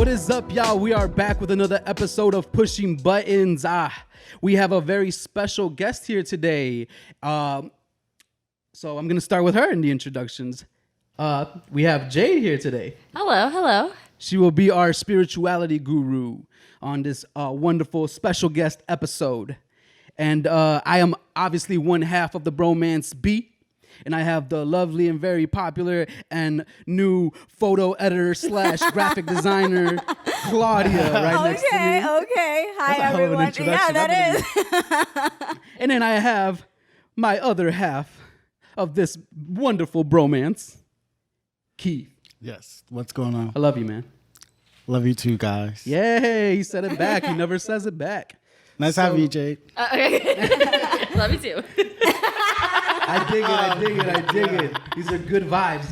What is up, y'all? We are back with another episode of Pushing Buttons. We have a very special guest here today. So I'm going to start with her in the introductions. We have Jade here today. Hello. She will be our spirituality guru on this wonderful special guest episode. And I am obviously one half of the Bromance B. And I have the lovely and very popular and new photo editor / graphic designer, Claudia, right next to me. Okay. Hi, everyone. Yeah, that is. And then I have my other half of this wonderful bromance, Keith. Yes. What's going on? I love you, man. Love you too, guys. Yay, he said it back. He never says it back. Nice having you, Jade. Okay. Love you too. I dig it. These are good vibes.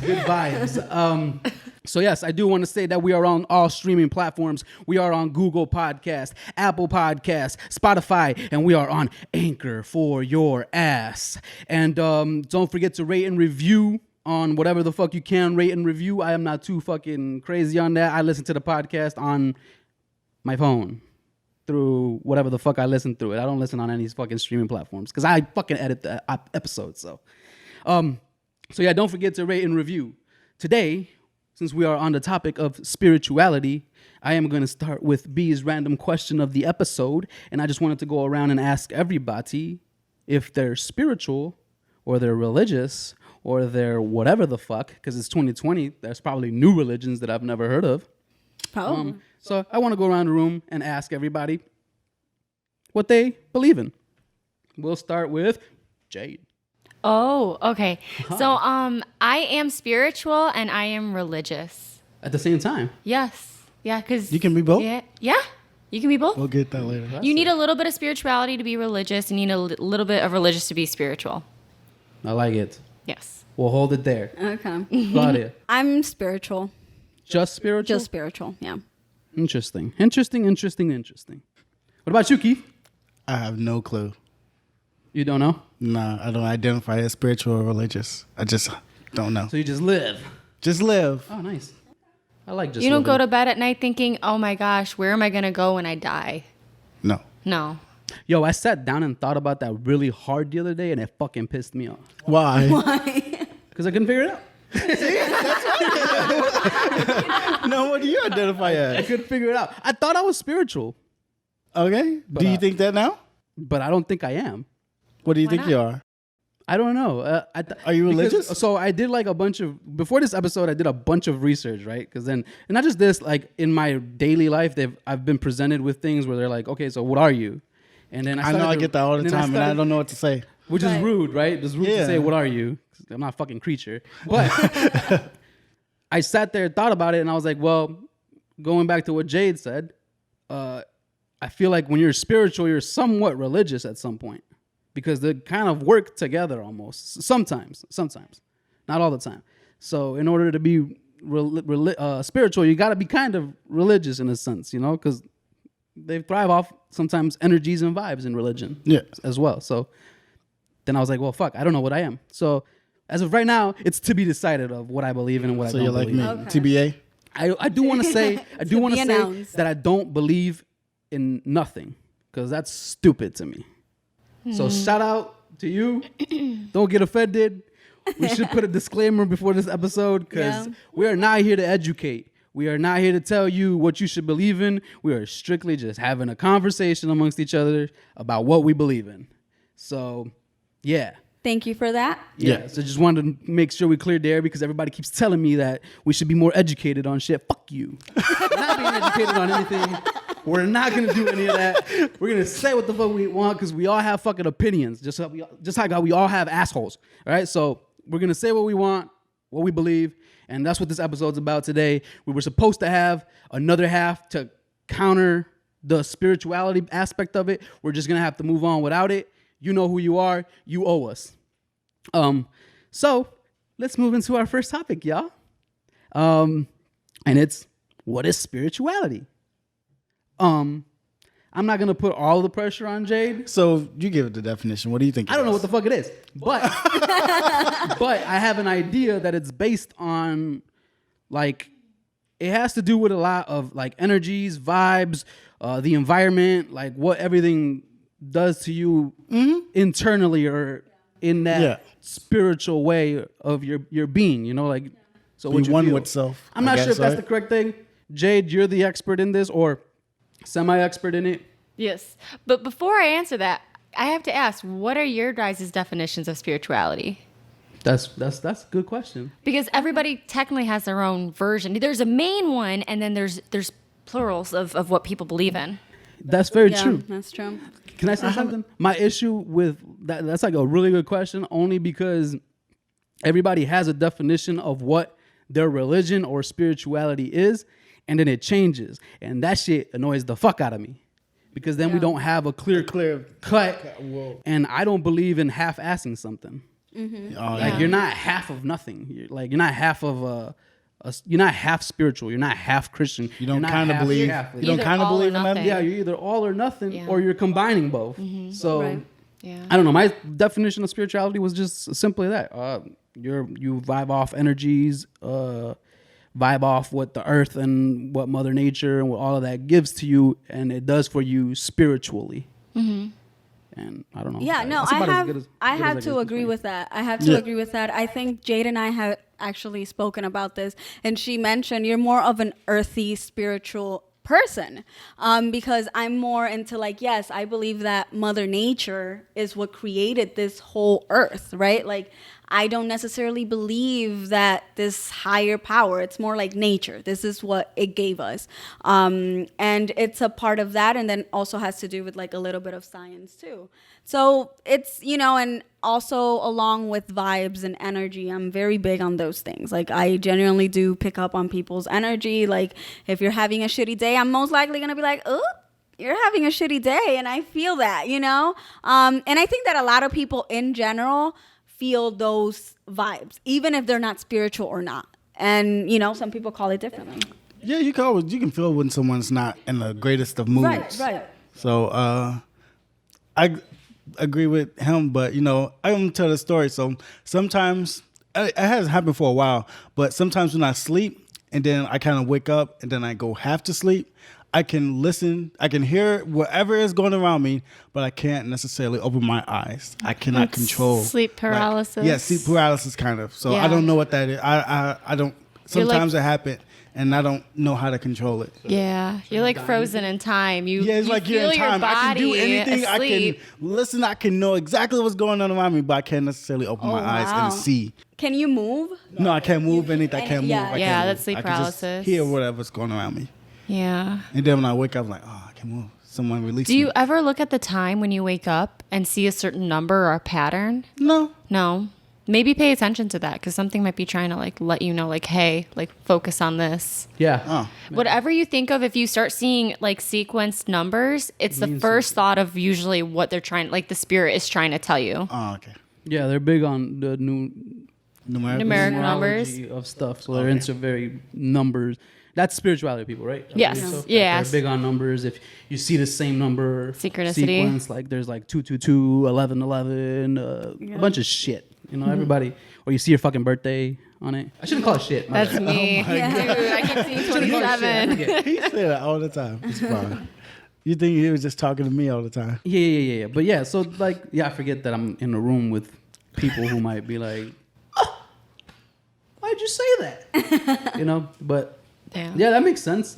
So yes, I do want to say that we are on all streaming platforms. We are on Google Podcast, Apple Podcast, Spotify, and we are on Anchor for your ass. And don't forget to rate and review on whatever the fuck you can rate and review. I am not too fucking crazy on that. I listen to the podcast on my phone through whatever the fuck I listen through it. I don't listen on any fucking streaming platforms because I fucking edit the episodes. So yeah, don't forget to rate and review. Today, since we are on the topic of spirituality, I am going to start with B's random question of the episode. And I just wanted to go around and ask everybody if they're spiritual or they're religious or they're whatever the fuck, because it's 2020. There's probably new religions that I've never heard of. So I want to go around the room and ask everybody what they believe in. We'll start with Jade. Oh, okay. Uh-huh. So I am spiritual and I am religious. At the same time? Yes. Yeah, because... You can be both? Yeah, you can be both. We'll get that later. You need a little bit of spirituality to be religious. You need a little bit of religious to be spiritual. I like it. Yes. We'll hold it there. Okay. Claudia. I'm spiritual. Just spiritual? Just spiritual, yeah. Interesting. What about you, Keith? I have no clue. You don't know? Nah, I don't identify as spiritual or religious. I just don't know. So you just live? Just live. Oh, nice. I like just You don't living. go to bed at night thinking, oh my gosh, where am I going to go when I die? No. No. Yo, I sat down and thought about that really hard the other day, and it fucking pissed me off. Why? Because I couldn't figure it out. No, what do you identify I as? couldn't figure it out. I thought I was spiritual, Okay. But, Do you think that now? but I don't think I am. What do you Why think not? you are? I don't know. Are you religious? So I did like a bunch of, before this episode, I did a bunch of research, right? Because then, and not just this, like in my daily life, I've been presented with things where they're like, okay, so what are you? And then I know I get that all the time, and I don't know what to say. Which is rude, right? It's rude to Yeah. say, what are you? I'm not a fucking creature. But I sat there and thought about it, and I was like, well, going back to what Jade said, I feel like when you're spiritual, you're somewhat religious at some point. Because they kind of work together almost. Sometimes. Not all the time. So in order to be spiritual, you got to be kind of religious in a sense, you know? Because they thrive off sometimes energies and vibes in religion as well. So then I was like, well, fuck, I don't know what I am. So as of right now, it's to be decided of what I believe in and what I don't So you're like believe me, in. TBA? I do want to say, announced. that I don't believe in nothing. Because that's stupid to me. So shout out to you. Don't get offended. We should put a disclaimer before this episode because we are not here to educate. We are not here to tell you what you should believe in. We are strictly just having a conversation amongst each other about what we believe in. So, yeah. Thank you for that. Yeah. So just wanted to make sure we cleared the air because everybody keeps telling me that we should be more educated on shit. Fuck you. We're not being educated on anything. We're not going to do any of that. We're going to say what the fuck we want because we all have fucking opinions. Just like we all have assholes. All right? So we're going to say what we want, what we believe, and that's what this episode's about today. We were supposed to have another half to counter the spirituality aspect of it. We're just going to have to move on without it. You know who you are. You owe us. So let's move into our first topic, y'all. And it's, what is spirituality? I'm not gonna put all the pressure on Jade. So you give it the definition. What do you think? I don't know what the fuck it is, but but I have an idea that it's based on like it has to do with a lot of like energies, vibes, the environment, like what everything does to you internally or in that spiritual way of your being, you know, like so what Be you one feel. with self. I'm not sure if that's the correct thing. Jade, you're the expert in this or semi-expert in it. Yes. But before I answer that, I have to ask, what are your guys' definitions of spirituality? That's a good question. Because everybody technically has their own version. There's a main one, and then there's plurals of what people believe in. That's very true. That's true. Can I say something? My issue with that's like a really good question, only because everybody has a definition of what their religion or spirituality is, and then it changes. And that shit annoys the fuck out of me. Because then we don't have a clear cut, and I don't believe in half-assing something. Like you're not half of nothing. You're not half of you're not half spiritual. You're not half Christian. You don't kind of believe. Catholic. You don't kind of believe in that. Yeah, you're either all or nothing, or you're combining both. So Yeah. I don't know. My definition of spirituality was just simply that you vibe off energies, vibe off what the earth and what Mother Nature and what all of that gives to you, and it does for you spiritually. And I don't know. Yeah, no, I have to agree with that. I have to agree with that. I think Jade and I have actually spoken about this, and she mentioned you're more of an earthy spiritual person, because I'm more into like, yes, I believe that Mother Nature is what created this whole earth, right? Like, I don't necessarily believe that this higher power, it's more like nature. This is what it gave us. And it's a part of that, and then also has to do with like a little bit of science too. So it's, you know, and also along with vibes and energy, I'm very big on those things. Like I genuinely do pick up on people's energy. Like if you're having a shitty day, I'm most likely going to be like, oh, you're having a shitty day. And I feel that, you know? And I think that a lot of people in general feel those vibes, even if they're not spiritual or not. And, you know, some people call it differently. Yeah, you can feel when someone's not in the greatest of moods. Right. So I agree with him, but, you know, I'm going to tell the story. So sometimes, it hasn't happened for a while, but sometimes when I sleep and then I kind of wake up and then I go half to sleep, I can listen, I can hear whatever is going around me, but I can't necessarily open my eyes. I cannot control. Sleep paralysis. Like, sleep paralysis kind of. So I don't know what that is. I don't, sometimes it happens and I don't know how to control it. Yeah, you're like frozen in time. It's like you're in time. I can do anything. Asleep. I can listen. I can know exactly what's going on around me, but I can't necessarily open my eyes and see. Can you move? No, I can't move anything. I can't move. Yeah. I can't Yeah, move. that's sleep I can just paralysis. hear whatever's going around me. Yeah. And then when I wake up, I'm like, oh, I can move. Someone release me. Do you ever look at the time when you wake up and see a certain number or a pattern? No. Maybe pay attention to that because something might be trying to like let you know, like, hey, like focus on this. Yeah. Oh. Whatever you think of, if you start seeing like sequenced numbers, it's the first thought of usually what they're trying, like the spirit is trying to tell you. Oh, okay. Yeah, they're big on the Numeric numbers of stuff. So they're into very numbers. That's spirituality people, right? Yes. So Yes. They're big on numbers. If you see the same number Synchronicity. sequence, like there's like 222, 1111, a bunch of shit. You know, everybody, or you see your fucking birthday on it. I shouldn't call it shit. That's me. Dude, I keep seeing 27. He say that all the time. It's fine. You think he was just talking to me all the time? Yeah. But yeah, so like, I forget that I'm in a room with people who might be like, oh, why'd you say that? You know, but yeah, that makes sense.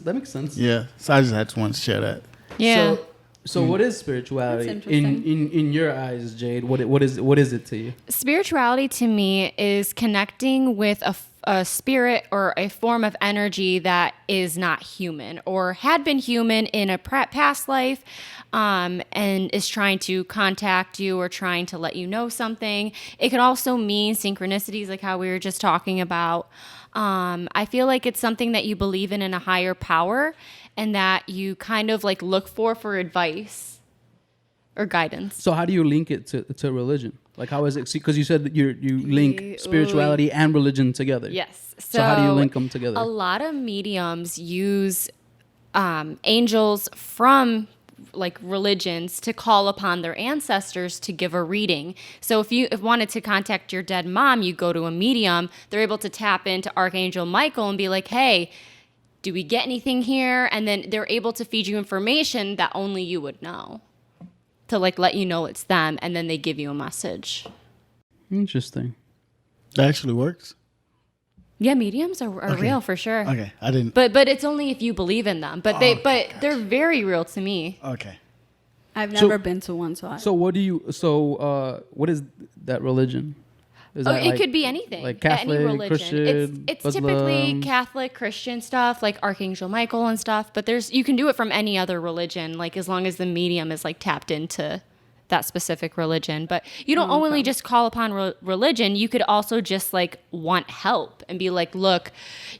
Yeah. So I just had to want to share that. Yeah. So what is spirituality That's interesting. in your eyes, Jade? What is it to you? Spirituality to me is connecting with a spirit or a form of energy that is not human or had been human in a past life, and is trying to contact you or trying to let you know something. It could also mean synchronicities, like how we were just talking about. I feel like it's something that you believe in a higher power and that you kind of like look for advice or guidance. So how do you link it to religion? Like how is it? Because you said that you link spirituality and religion together. Yes. So how do you link them together? A lot of mediums use angels from like religions to call upon their ancestors to give a reading. So if you wanted to contact your dead mom, you go to a medium. They're able to tap into Archangel Michael and be like, hey, do we get anything here? And then they're able to feed you information that only you would know, to like let you know it's them, and then they give you a message. Interesting. That actually works. Yeah, mediums are real for sure. Okay, I didn't. But it's only if you believe in them. But they're very real to me. Okay. I've never been to one, so what do you? So what is that religion? Is that it could be anything. like Catholic, any religion. Christian, It's Muslim? typically Catholic, Christian stuff, like Archangel Michael and stuff. But you can do it from any other religion, like as long as the medium is like tapped into that specific religion. But you don't only just call upon religion. You could also just like want help and be like, look,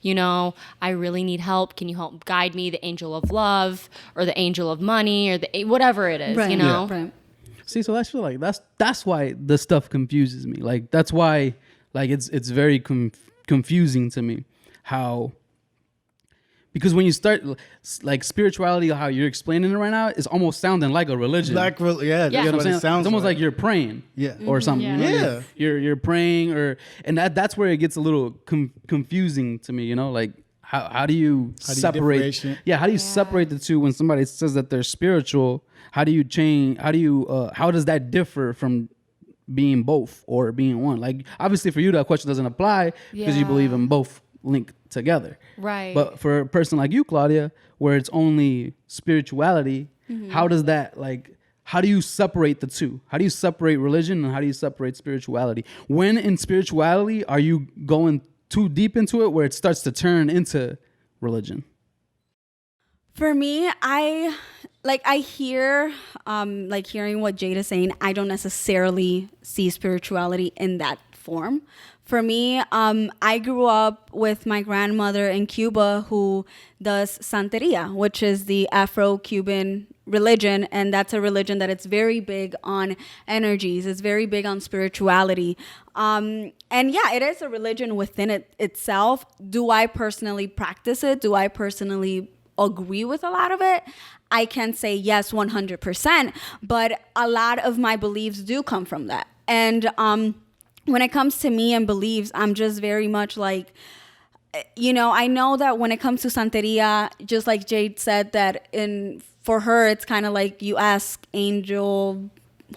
I really need help. Can you help guide me? The angel of love or the angel of money or whatever it is, right. Yeah. Right. See, so that's like that's why the stuff confuses me. Like that's why like it's very confusing to me how, because when you start like spirituality, how you're explaining it right now is almost sounding like a religion. Yeah, You know what I'm saying? it sounds It's almost like you're praying, or something. Yeah. You know? Yeah. You're praying, and that's where it gets a little confusing to me. Like how do you separate? differentiate? How do you separate the two when somebody says that they're spiritual? How do you change? How does that differ from being both or being one? Like obviously for you that question doesn't apply because you believe in both linked together. Right. But for a person like you, Claudia, where it's only spirituality, how does that how do you separate the two? How do you separate religion and how do you separate spirituality? When in spirituality are you going too deep into it where it starts to turn into religion? For me, I hear, hearing what Jade is saying, I don't necessarily see spirituality in that form. For me, I grew up with my grandmother in Cuba who does Santeria, which is the Afro-Cuban religion. And that's a religion that it's very big on energies. It's very big on spirituality. And yeah, it is a religion within itself. Do I personally practice it? Do I personally agree with a lot of it? I can say yes, 100%, but a lot of my beliefs do come from that. And when it comes to me and beliefs, I'm just very much like, I know that when it comes to Santeria, just like Jade said, that for her, it's kind of like you ask angel,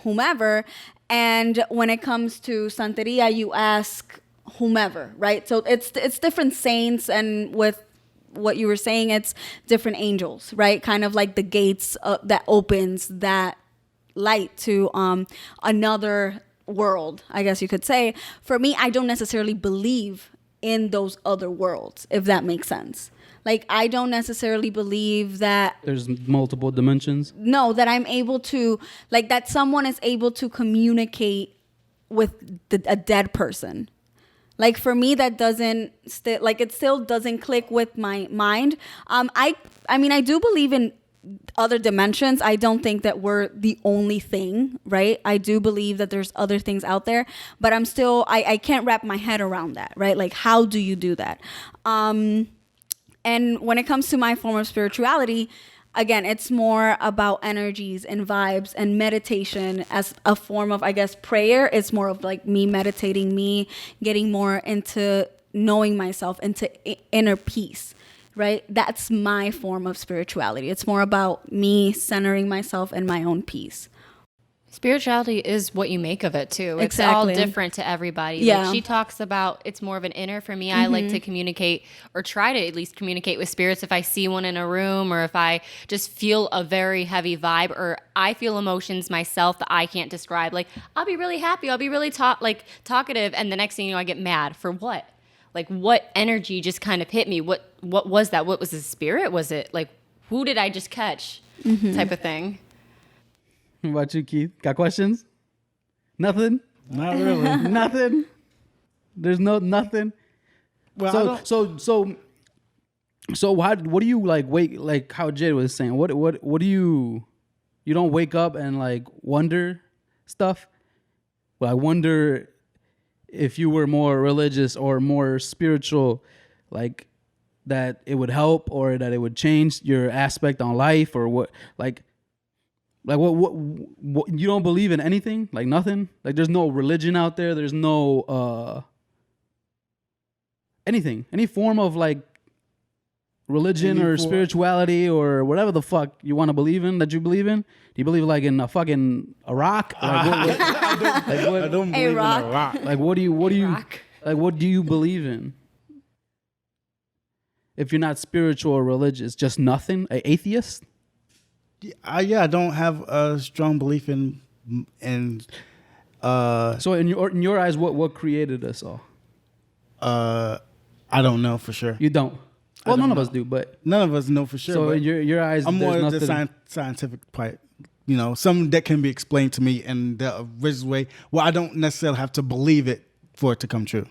whomever, and when it comes to Santeria, you ask whomever, right? So it's different saints, and with what you were saying, it's different angels, right? Kind of like the gates that opens that light to another world, I guess you could say. For me, I don't necessarily believe in those other worlds, if that makes sense. Like, I don't necessarily believe that there's multiple dimensions. No, that I'm able to, like, that someone is able to communicate with a dead person. Like, for me, that doesn't it still doesn't click with my mind. I mean, I do believe in other dimensions. I don't think that we're the only thing, right? I do believe that there's other things out there, but I'm still, I can't wrap my head around that, right? Like, how do you do that? And when it comes to my form of spirituality, again, it's more about energies and vibes and meditation as a form of, I guess, prayer. It's more of like me meditating, me getting more into knowing myself, into inner peace, right? That's my form of spirituality. It's more about me centering myself and my own peace. Spirituality is what you make of it too. It's all different to everybody. Yeah. Like she talks about it's more of an inner. For me, I like to communicate, or try to at least communicate with spirits if I see one in a room, or if I just feel a very heavy vibe, or I feel emotions myself that I can't describe. Like, I'll be really happy, I'll be really talkative, and the next thing you know, I get mad. For what? Like, what energy just kind of hit me? What was that? What was the spirit? Was it like, who did I just catch? Type of thing. What about you, Keith? Got questions? Nothing? Not really. Nothing? There's nothing? Well, So what do you like how Jade was saying, what do you don't wake up and like wonder stuff? Well, I wonder if you were more religious or more spiritual, like that it would help or that it would change your aspect on life, or what what you don't believe in anything? Like nothing? Like there's no religion out there, there's no anything, any form of like religion or spirituality or whatever the fuck you want to believe in that you believe in? Do you believe like in a rock? Like, I don't believe rock. in a rock. like what do you Rock. like what do you believe in? If you're not spiritual or religious, just nothing, an atheist? I don't have a strong belief in So in your eyes, what created us all? I don't know for sure. You don't. Well, none of us do, but None of us know for sure. so but in your eyes, I'm more there's of the nothing. scientific part. You know, something that can be explained to me in the original way. Well, I don't necessarily have to believe it for it to come true,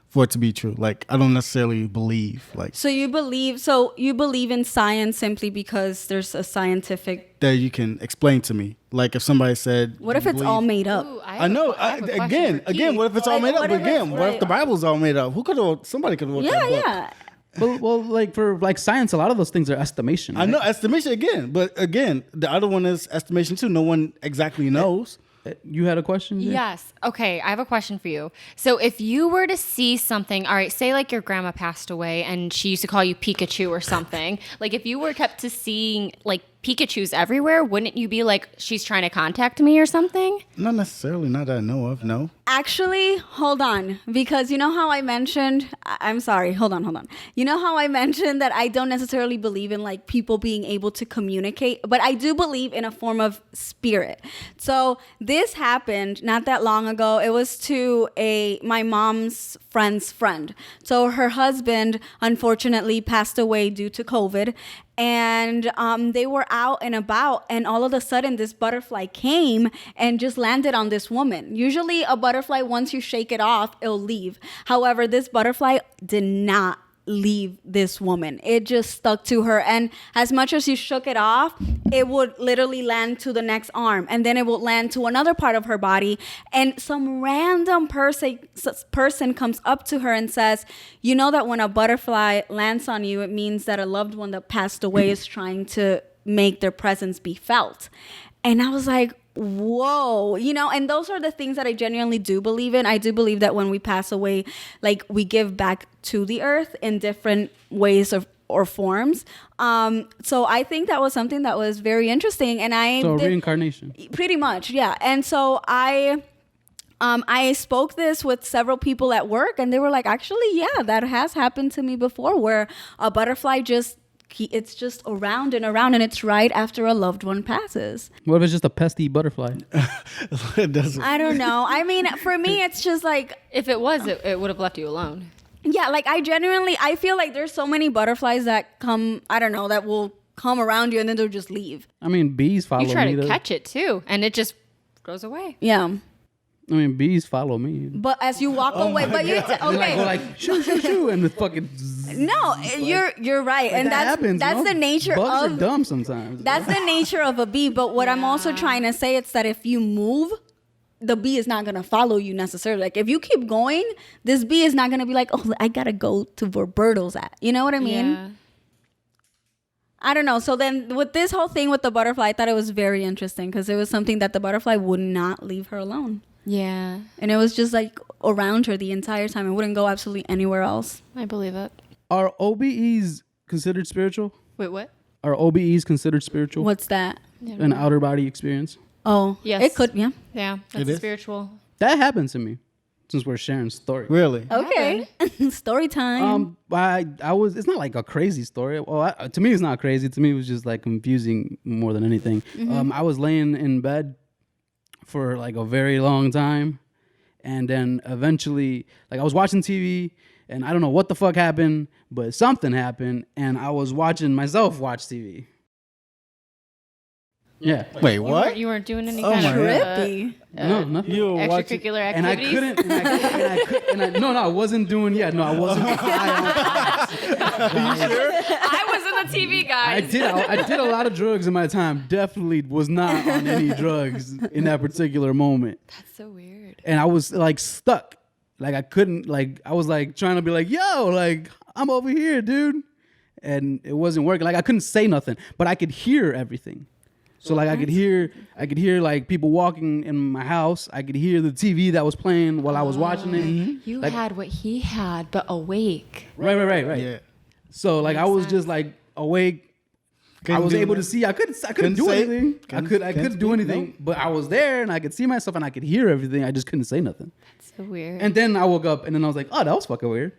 for it to be true. Like I don't necessarily believe like So you believe in science simply because there's a scientific. that you can explain to me. Like if somebody said, What if you it's believe- all made up? Ooh, I know. have a question Again, for Keith. what if it's all Like, made up? what if Again, it's what if the Bible's all made up? Somebody could have wrote that Yeah, book. yeah. Well, like for like science, a lot of those things are estimation. I right? know estimation again, but again, the other one is estimation too. No one exactly knows. You had a question? Jay? Yes. Okay. I have a question for you. So, if you were to see something, all right, say like your grandma passed away and she used to call you Pikachu or something. Like, if you were kept to seeing like Pikachus everywhere, wouldn't you be like, she's trying to contact me or something? Not necessarily, not that I know of. No. Actually, hold on, because you know how I mentioned. I'm sorry. Hold on. You know how I mentioned that I don't necessarily believe in like people being able to communicate, but I do believe in a form of spirit. So this happened not that long ago. It was to my mom's friend's friend. So her husband unfortunately passed away due to COVID. And they were out and about, and all of a sudden this butterfly came and just landed on this woman. Usually a butterfly, once you shake it off, it'll leave. However, this butterfly did not leave this woman. It just stuck to her, and as much as you shook it off, it would literally land to the next arm, and then it would land to another part of her body, and some random person comes up to her and says, you know that when a butterfly lands on you, it means that a loved one that passed away is trying to make their presence be felt. And I was like, whoa, and those are the things that I genuinely do believe in. I do believe that when we pass away, like we give back to the earth in different ways or forms. So I think that was something that was very interesting. And reincarnation. Pretty much, yeah. And so I spoke this with several people at work, and they were like, actually, yeah, that has happened to me before, where a butterfly it's just around and around, and it's right after a loved one passes. What if it's just a pesky butterfly? It doesn't. I don't know. I mean, for me, it's just like, If it was, it would have left you alone. yeah, like I feel like there's so many butterflies that come, I don't know, that will come around you and then they'll just leave. I mean, bees follow me. You try to though. catch it too, and it just goes away. Yeah. I mean, bees follow me. But as you walk away, but you They okay. go like shoo shoo shoo, and the fucking. No, you're right, and that happens. that's the nature Bugs of are dumb sometimes. that's the nature of a bee. But what I'm also trying to say is that if you move, the bee is not gonna follow you necessarily. Like if you keep going, this bee is not gonna be like, oh, I gotta go to where Bertle's at. You know what I mean? Yeah. I don't know. So then with this whole thing with the butterfly, I thought it was very interesting because it was something that the butterfly would not leave her alone. Yeah. And it was just like around her the entire time. It wouldn't go absolutely anywhere else. I believe it. Are OBEs considered spiritual? Wait, what? Are OBEs considered spiritual? What's that? An outer body experience? Oh, Yes. It could, yeah. Yeah, that's It is? spiritual. That happened to me. Since we're sharing story. Really? Okay. Story time. I was. It's not like a crazy story. Well, to me, it's not crazy. To me, it was just like confusing more than anything. I was laying in bed for like a very long time, and then eventually, like I was watching TV, and I don't know what the fuck happened, but something happened, and I was watching myself watch TV. Yeah. Wait, what? You weren't doing any Oh kind my of Trippy. No, nothing. You were watching. extracurricular And I activities. couldn't. No, I wasn't doing. Yeah, no, I wasn't. I was in the TV, I guys. did a lot of drugs in my time. Definitely was not on any drugs in that particular moment. That's so weird. And I was like stuck. Like I couldn't, like I was like trying to be like, yo, like I'm over here, dude. And it wasn't working. Like I couldn't say nothing, but I could hear everything. So like I could hear like people walking in my house. I could hear the TV that was playing while I was watching it. You Like- had what he had, but awake. Right. Yeah. So like I was just like awake. I was able to see. I couldn't do anything. I couldn't do anything, but I was there and I could see myself and I could hear everything. I just couldn't say nothing. That's so weird. And then I woke up and then I was like, oh, that was fucking weird.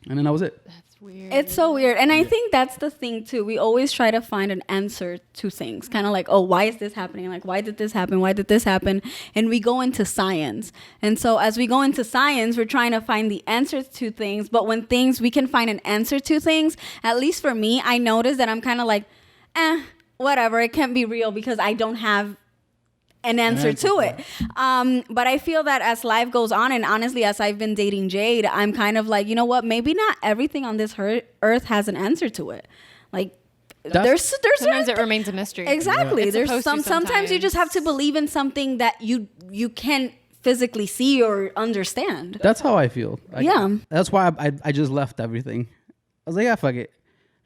And then that was it. That's weird. It's so weird. And I think that's the thing too. We always try to find an answer to things. Kind of like, oh, why is this happening? Like, why did this happen? Why did this happen? And we go into science. And so as we go into science, we're trying to find the answers to things. But when we can find an answer to things, at least for me, I notice that I'm kind of like, whatever, it can't be real because I don't have an answer to it. But I feel that as life goes on, and honestly, as I've been dating Jade, I'm kind of like, you know what? Maybe not everything on this earth has an answer to it. Like, there's sometimes it remains a mystery. Exactly. Yeah. There's sometimes you just have to believe in something that you can't physically see or understand. That's how I feel. Like, yeah. That's why I just left everything. I was like, yeah, fuck it.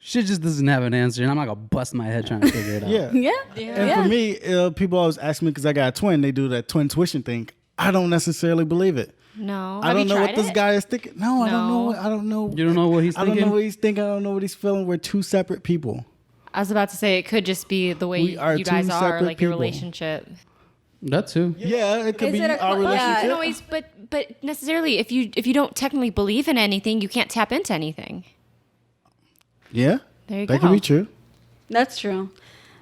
Shit just doesn't have an answer, and I'm not gonna bust my head trying to figure it out. And for me, people always ask me because I got a twin. They do that twin tuition thing. I don't necessarily believe it. No, I don't know what this guy is thinking. No, I don't know. I don't know. You don't know what he's thinking? I don't know what he's thinking. I don't know what he's feeling. We're two separate people. I was about to say it could just be the way you guys are, like your relationship. That too. Yeah, it could be our relationship. Always, but necessarily, if you don't technically believe in anything, you can't tap into anything. Yeah, there you go. That could be true. That's true.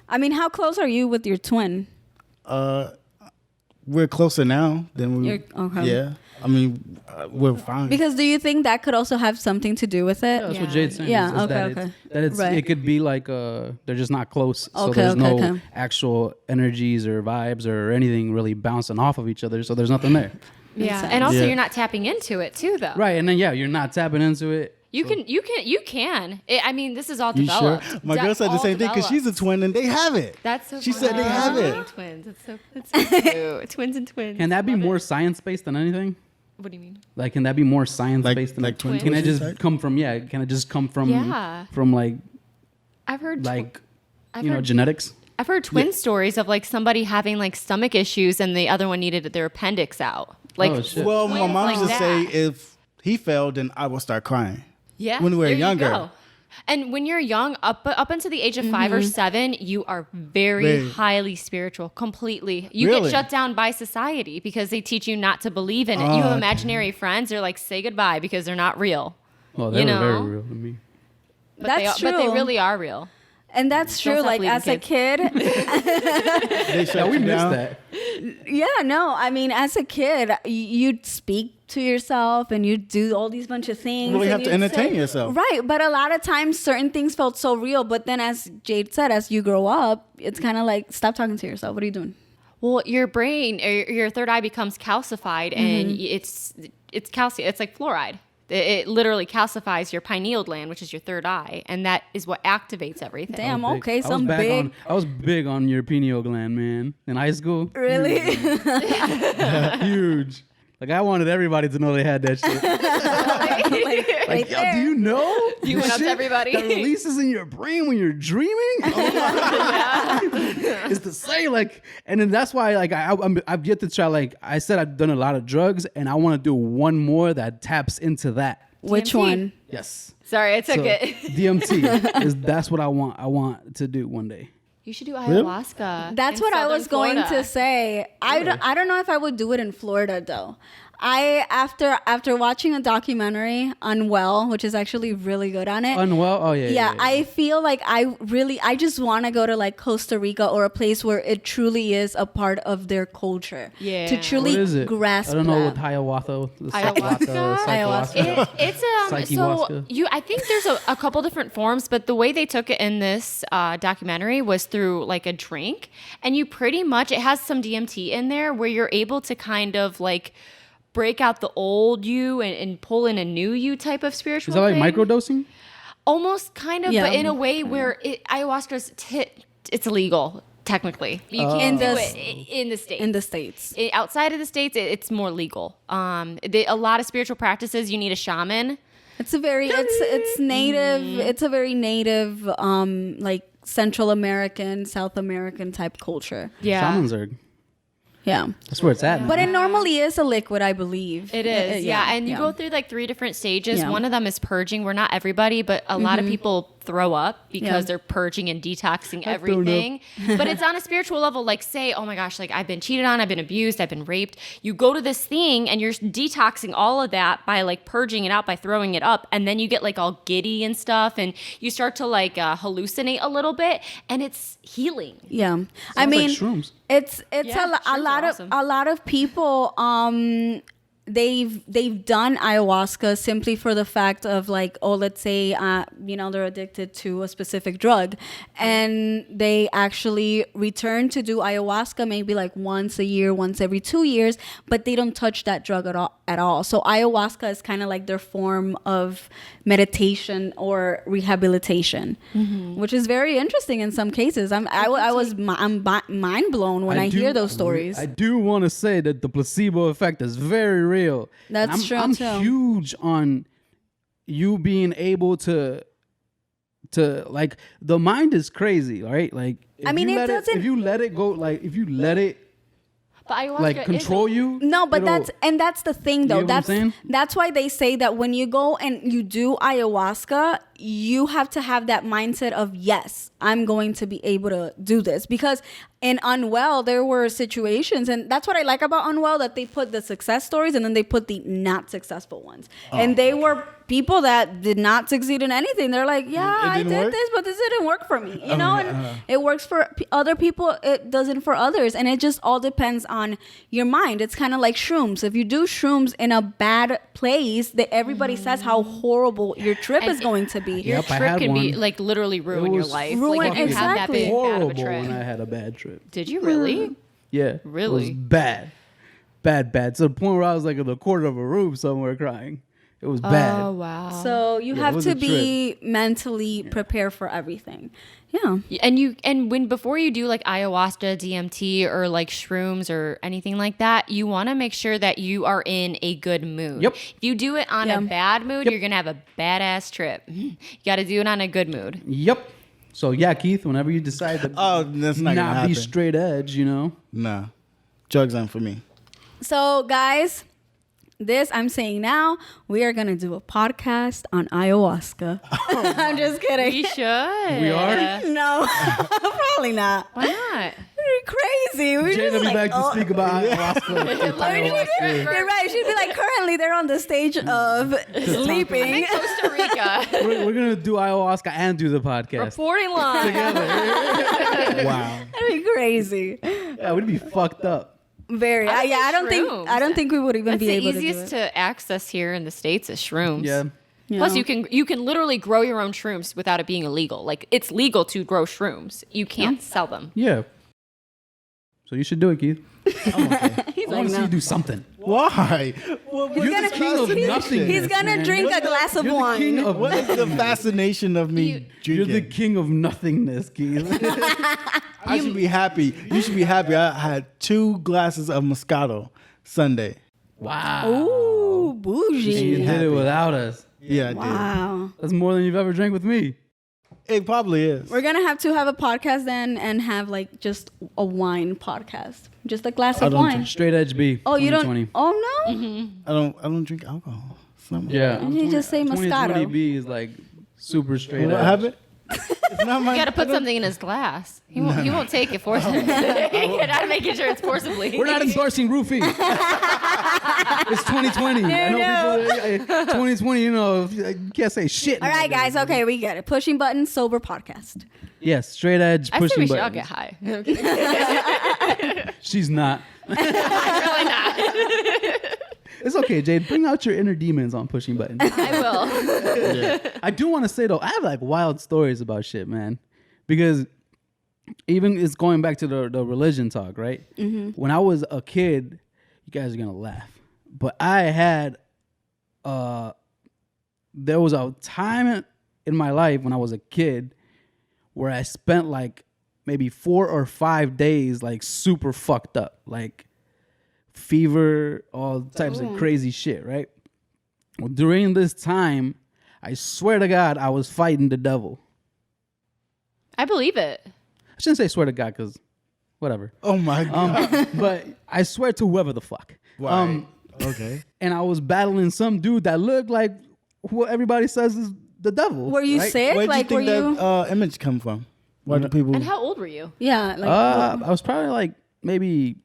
I mean, how close are you with your twin? We're closer now than we. Okay. Yeah, I mean, we're fine. Because do you think that could also have something to do with it? Yeah, that's what Jade's saying. Yeah. It could be like they're just not close, so Okay, there's no okay. actual energies or vibes or anything really bouncing off of each other. So there's nothing there. Yeah, and also you're not tapping into it too, though. Right, and then you're not tapping into it. You can. I mean, this is all You developed. sure? My girl said the same thing because she's a twin and they have it. That's so. She said they have it. Twins. It's so cute. Twins and twins. Can that be Love more it. science based than anything? What do you mean? Like, can that be more science based than like twins? Can it just come from? Yeah, can it just come from? Yeah. From like I've heard genetics. I've heard twin stories of like somebody having like stomach issues and the other one needed their appendix out. Like, Oh, shit. Well, my twins mom like used to say that. if he failed, then I will start crying. Yeah, when we were there you younger. go. And when you're young, up until the age of 5 or 7, you are very highly spiritual, completely. You Really? get shut down by society because they teach you not to believe in it. You have imaginary friends. They're like, say goodbye because they're not real. Well, they were very real to me. But That's But they true. really are real. And that's Don't true. stop Like believing as a kids. kid, We missed that. yeah, no. I mean, as a kid, you'd speak to yourself and you'd do all these bunch of things. You really and have to you'd entertain yourself. Right. But a lot of times certain things felt so real. But then as Jade said, as you grow up, it's kind of like, stop talking to yourself. What are you doing? Well, your brain, or your third eye becomes calcified, and it's calcium. It's like fluoride. It literally calcifies your pineal gland, which is your third eye, and that is what activates everything. Damn, Big. okay, some big. I was big on your pineal gland, man, in high school. Really? Huge. Like, I wanted everybody to know they had that shit. right Yo, there. do you know? You the went up to shit everybody. that releases in your brain when you're dreaming? Is to say, like, and then that's why, like, I've yet to try, like, I said I've done a lot of drugs, and I want to do one more that taps into that. Which DMT. one? Yes. Sorry, I took So, it. DMT that's what I want to do one day. You should do ayahuasca. That's in what I southern was going Florida. to say. I don't know if I would do it in Florida though. After watching a documentary, Unwell, which is actually really good on it. Unwell? Oh, yeah. Yeah, I feel like I just want to go to like Costa Rica or a place where it truly is a part of their culture. Yeah. To truly What is it? grasp I don't know what that. Ayahuasca? It's so Psychehuasca. I think there's a couple different forms, but the way they took it in this documentary was through like a drink, and you pretty much, it has some DMT in there where you're able to kind of like break out the old you and pull in a new you type of spiritual Is that like thing. microdosing? Almost kind of, Yeah. but in a way where ayahuasca's it's illegal technically. You can't do it in the States. In the States. Outside of the States, it's more legal. A lot of spiritual practices, you need a shaman. It's a very it's native. It's a very native like Central American, South American type culture. Yeah. Shamans are Yeah. That's where it's at. But man. it normally is a liquid, I believe. It is, yeah. And you go through like 3 different stages. Yeah. One of them is purging, where not everybody, but a lot of people throw up because they're purging and detoxing everything. But it's on a spiritual level. Like, say, oh my gosh, like I've been cheated on, I've been abused, I've been raped. You go to this thing and you're detoxing all of that by like purging it out, by throwing it up. And then you get like all giddy and stuff. And you start to like hallucinate a little bit. And it's healing. Yeah. I Sounds mean, like shrooms. it's Yeah, a lot awesome. of a lot of people they've done ayahuasca simply for the fact of like, oh, let's say they're addicted to a specific drug, and they actually return to do ayahuasca maybe like once a year, once every 2 years, but they don't touch that drug at all. So ayahuasca is kind of like their form of meditation or rehabilitation, which is very interesting in some cases. I'm mind blown when I hear those stories. I do want to say that the placebo effect is very real. That's true, I'm too. huge on you being able to like, the mind is crazy, right? Like, I mean, if you let it go, like if you let it But ayahuasca like control you. No, but it'll- that's the thing though. You get what I'm saying? That's why they say that when you go and you do ayahuasca, you have to have that mindset of, yes, I'm going to be able to do this. Because in Unwell, there were situations, and that's what I like about Unwell, that they put the success stories and then they put the not successful ones. And they were people that did not succeed in anything. They're like, yeah, I didn't did work? this, but this didn't work for me. You know, and it works for other people. It doesn't for others. And it just all depends on your mind. It's kind of like shrooms. If you do shrooms in a bad place, that everybody says how horrible your trip is going to be. Your Yep, I trip had can be one. like literally ruin your was life. ruin- Like if you have that exactly. bad of a horrible trip. when I had a bad trip. Did you really? Yeah, Really? it was bad, to the point where I was like in the corner of a room somewhere crying. It was bad. Oh wow. So you Yeah, it have was to a be mentally prepared for everything. Yeah. And before you do like ayahuasca, DMT, or like shrooms or anything like that, you want to make sure that you are in a good mood. Yep. If you do it on a bad mood, you're gonna have a badass trip. You got to do it on a good mood. Yep. So yeah, Keith, whenever you decide to that's not gonna be happen. straight edge, you know. Nah, drugs aren't for me. So guys, this I'm saying now, we are gonna do a podcast on ayahuasca. I'm just kidding. We should. We are? No, probably not. Why not? You're crazy. We Jade will be back to speak about ayahuasca. You're right. She'd be like, currently they're on the stage of sleeping. In Costa Rica. We're gonna do ayahuasca and do the podcast Reporting line. Wow. That'd be crazy. Yeah, we'd be fucked up. Very. I Yeah, I don't think. shrooms. I don't think we would even That's be the able to do easiest it. to access here in the States is shrooms. Yeah. Plus, you can literally grow your own shrooms without it being illegal. Like, it's legal to grow shrooms. You can't sell them. Yeah. So you should do it, Keith. He's I want like, to see no. you do something. Why? You're the king of nothing. He's gonna drink a glass of You're the king wine. of What is the fascination of me You're drinking? the king of nothingness, Keith. I should be happy. You should be happy. I had 2 glasses of Moscato Sunday. Wow. Ooh, And bougie. you did it without us. Yeah, I Wow. That's more than you've ever drank with me. did. It probably is. We're gonna have to have a podcast then and have like just a wine podcast. Just a glass of don't wine. Straight Edge B. Oh, you 2020. don't? Oh no! I don't drink alcohol. It's not my- Yeah. Why did you just say 2020 Moscato? B is like super straight What edge. happened? It's not my. You got to put something in his glass. He won't take it forcibly. You're not making sure it's forcibly. We're not endorsing roofing. It's 2020. I know people. 2020. You know, you can't say shit. All right, guys. Okay, we get it. Pushing Button Sober Podcast. Yes, straight edge. I say Pushing we should all buttons. get high. She's not. Really not. It's okay, Jade. Bring out your inner demons on pushing buttons. I will. I do want to say though, I have like wild stories about shit, man. Because even it's going back to the religion talk, right? Mm-hmm. When I was a kid, you guys are gonna laugh, but I had there was a time in my life when I was a kid where I spent like maybe 4 or 5 days like super fucked up, like fever, all types of crazy shit, right? Well, during this time, I swear to God, I was fighting the devil. I believe it. I shouldn't say swear to God because whatever. Oh my God. But I swear to whoever the fuck. Right. Okay. And I was battling some dude that looked like what everybody says is the devil. Were you right? sick? Where do you Like, think were you? that image come from? Why do people? And how old were you? Yeah. Like, I was probably like maybe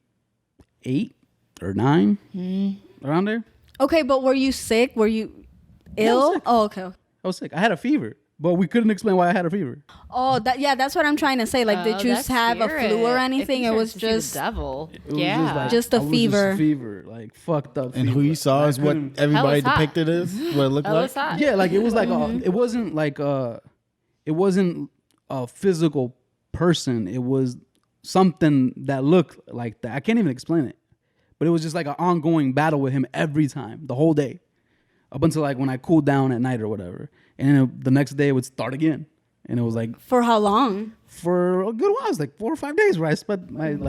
8 or 9, around there. okay, but were you sick? Were you Yeah, I was ill? sick. Oh, okay. I was sick. I had a fever, but we couldn't explain why I had a fever. Oh, that's what I'm trying to say. Like, did you That's have a spirit. flu or If anything? you It was started to see just the devil. It was Yeah. like, Just a I was fever. Just fever, like fucked up. And fever. who you saw I is what couldn't- everybody hot. depicted as what it looked Oh, like. it's hot. Yeah, like it was like it wasn't a physical person. It was something that looked like that. I can't even explain it, but it was just like an ongoing battle with him every time, the whole day, up until like when I cooled down at night or whatever, and then the next day it would start again, and it was like for how long? for a good while. It was like 4 or 5 days where I spent thinking